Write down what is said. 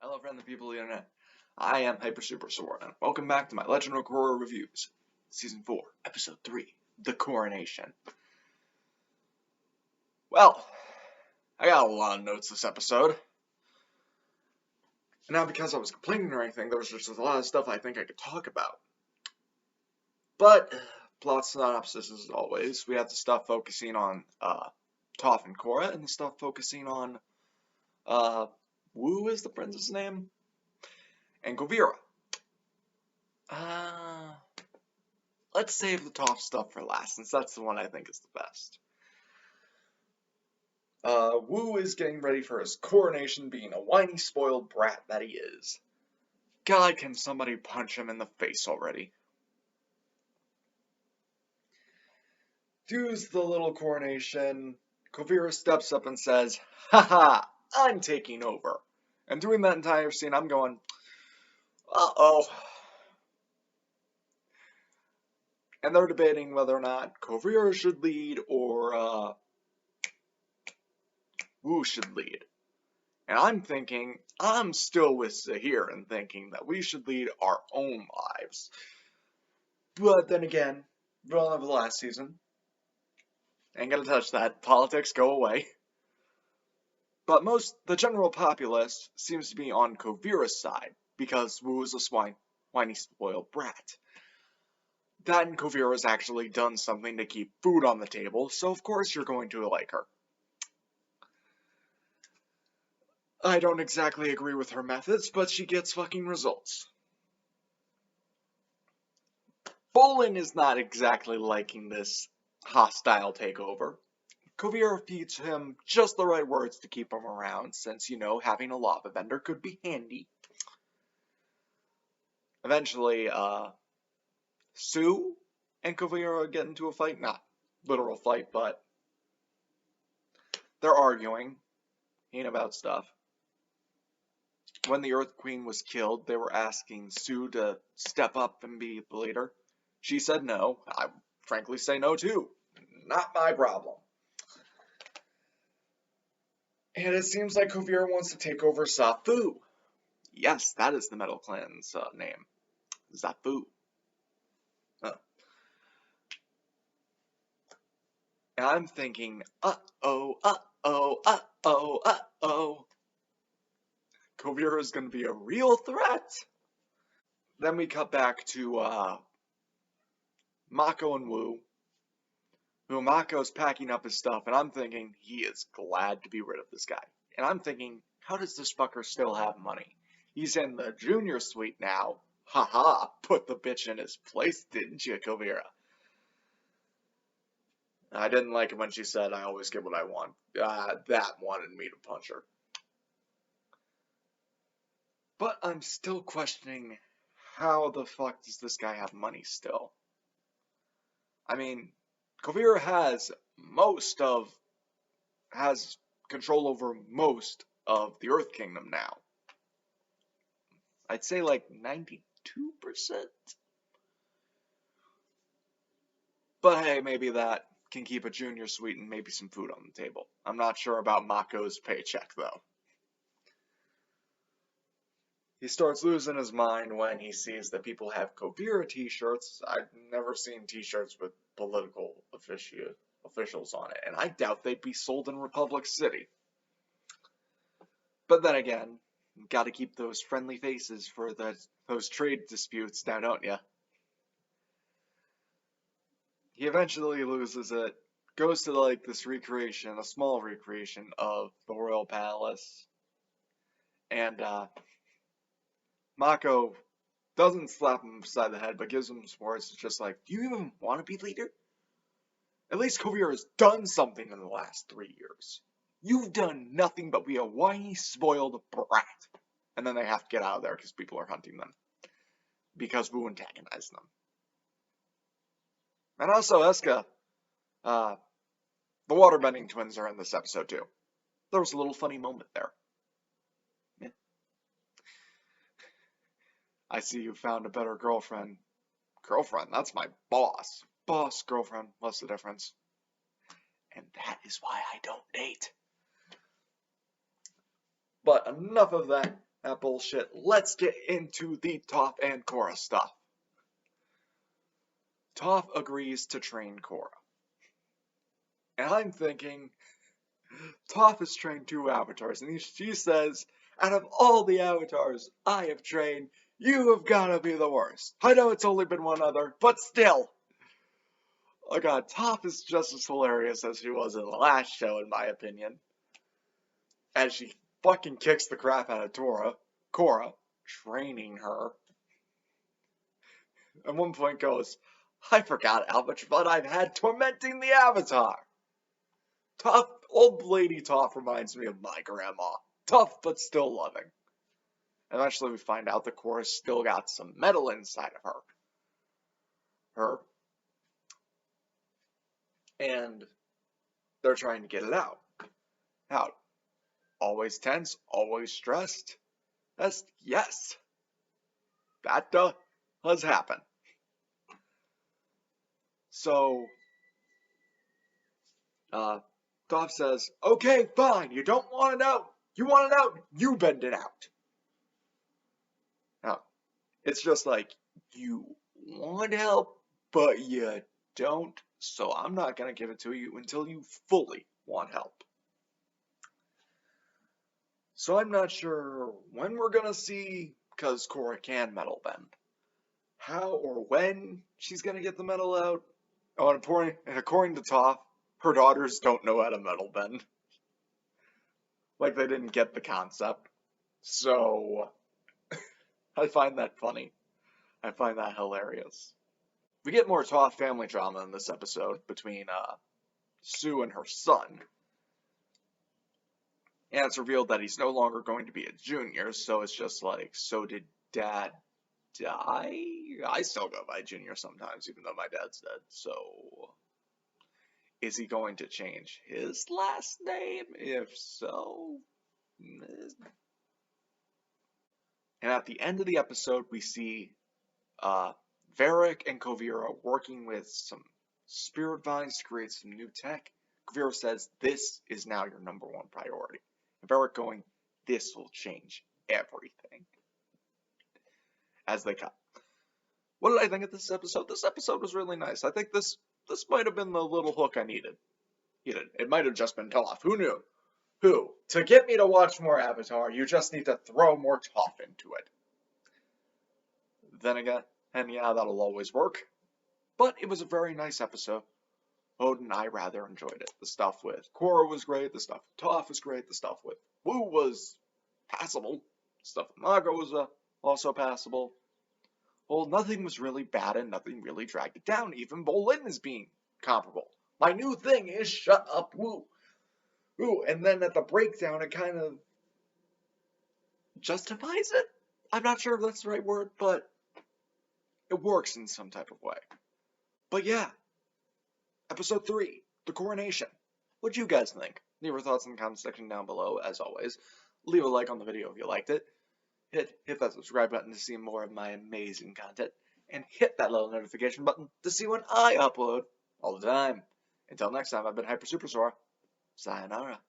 Hello, friendly people of the internet. I am Hyper Super Sword, and welcome back to my Legend of Korra reviews, Season 4, Episode 3, The Korra-nation. Well, I got a lot of notes this episode. And not because I was complaining or anything, there was just a lot of stuff I think I could talk about. But, plot synopsis as always, we have the stuff focusing on Toph and Korra, and the stuff focusing on, Wu is the prince's name? And Kuvira. Let's save the Toph stuff for last, since that's the one I think is the best. Wu is getting ready for his coronation, being a whiny, spoiled brat that he is. God, can somebody punch him in the face already? Does the little coronation, Kuvira steps up and says, "Haha, I'm taking over." And during that entire scene, I'm going, uh-oh. And they're debating whether or not Kuvira should lead or, Wu should lead. And I'm thinking, I'm still with Zahir and thinking that we should lead our own lives. But then again, villain of the last season. Ain't gonna touch that. Politics, go away. But the general populace seems to be on Kuvira's side, because Wu is a whiny, spoiled brat. That and Kuvira's actually done something to keep food on the table, so of course you're going to like her. I don't exactly agree with her methods, but she gets fucking results. Bolin is not exactly liking this hostile takeover. Kuvira feeds him just the right words to keep him around, since, having a lava vendor could be handy. Eventually, Sue and Kuvira get into a fight. Not literal fight, but they're arguing about stuff. When the Earth Queen was killed, they were asking Sue to step up and be the leader. She said no. I frankly say no too. Not my problem. And it seems like Kuvira wants to take over Zafu. Yes, that is the Metal Clan's name. Zafu. And I'm thinking, uh-oh, uh-oh, uh-oh, uh-oh. Kuvira is going to be a real threat. Then we cut back to Mako and Wu. Mako's packing up his stuff, and I'm thinking he is glad to be rid of this guy. And I'm thinking, how does this fucker still have money? He's in the junior suite now. Haha, put the bitch in his place, didn't you, Kuvira? I didn't like it when she said, "I always get what I want." That wanted me to punch her. But I'm still questioning, how the fuck does this guy have money still? I mean, Kuvira has control over most of the Earth Kingdom now. I'd say like 92%. But hey, maybe that can keep a junior suite and maybe some food on the table. I'm not sure about Mako's paycheck though. He starts losing his mind when he sees that people have Kuvira t-shirts. I've never seen t-shirts with political officials on it, and I doubt they'd be sold in Republic City. But then again, gotta keep those friendly faces for those trade disputes now, don't ya? He eventually loses it, goes to like this recreation, a small recreation of the royal palace, and Mako doesn't slap him upside the head, but gives him some words. It's just like, do you even want to be leader? At least Kuvira has done something in the last 3 years. You've done nothing but be a whiny, spoiled brat. And then they have to get out of there because people are hunting them. Because Wu antagonized them. And also, Eska, the waterbending twins are in this episode too. There was a little funny moment there. Yeah. I see you found a better girlfriend. Girlfriend? That's my boss. Boss, girlfriend, what's the difference? And that is why I don't date. But enough of that. that bullshit. Let's get into the Toph and Korra stuff. Toph agrees to train Korra. And I'm thinking, Toph has trained 2 avatars, and she says, out of all the avatars I have trained, you have gotta be the worst. I know it's only been one other, but still. Oh god, Toph is just as hilarious as she was in the last show, in my opinion. As she fucking kicks the crap out of Korra, training her. At one point goes, I forgot how much fun I've had tormenting the Avatar. Tough, old lady Toph reminds me of my grandma. Tough, but still loving. Eventually we find out that Korra's still got some metal inside of her. And they're trying to get it out. Out. Always tense, always stressed. Yes. That does happen. So, Toph says, okay, fine, you don't want it out. You want it out, you bend it out. Now, it's just like, you want help, but you don't, so I'm not going to give it to you until you fully want help. So I'm not sure when we're going to see, because Korra can metal bend, how or when she's going to get the metal out. Oh, and according to Toph, her daughters don't know how to metal bend. Like they didn't get the concept. So, I find that funny. I find that hilarious. We get more Toph family drama in this episode between Sue and her son. And it's revealed that he's no longer going to be a junior, so it's just like, so did Dad die? I still go by Junior sometimes, even though my dad's dead, so... Is he going to change his last name? If so... And at the end of the episode, we see Varric and Kuvira working with some spirit vines to create some new tech. Kuvira says, this is now your #1 priority. And Varric going, this will change everything. As they cut. What did I think of this episode? This episode was really nice. I think this might have been the little hook I needed. It might have just been Toph. Who knew? Who? To get me to watch more Avatar, you just need to throw more Toph into it. Then again, and yeah, that'll always work. But it was a very nice episode. Odin, I rather enjoyed it. The stuff with Korra was great. The stuff with Toph was great. The stuff with Wu was passable. The stuff with Naga was also passable. Well, nothing was really bad and nothing really dragged it down. Even Bolin is being comparable. My new thing is shut up, Wu. Ooh, and then at the breakdown, it kind of justifies it? I'm not sure if that's the right word, but it works in some type of way. But yeah, episode 3, the Korra-nation. What'd you guys think? Leave your thoughts in the comment section down below, as always. Leave a like on the video if you liked it. Hit that subscribe button to see more of my amazing content. And hit that little notification button to see when I upload all the time. Until next time, I've been Hyper Super Sora. Sayonara.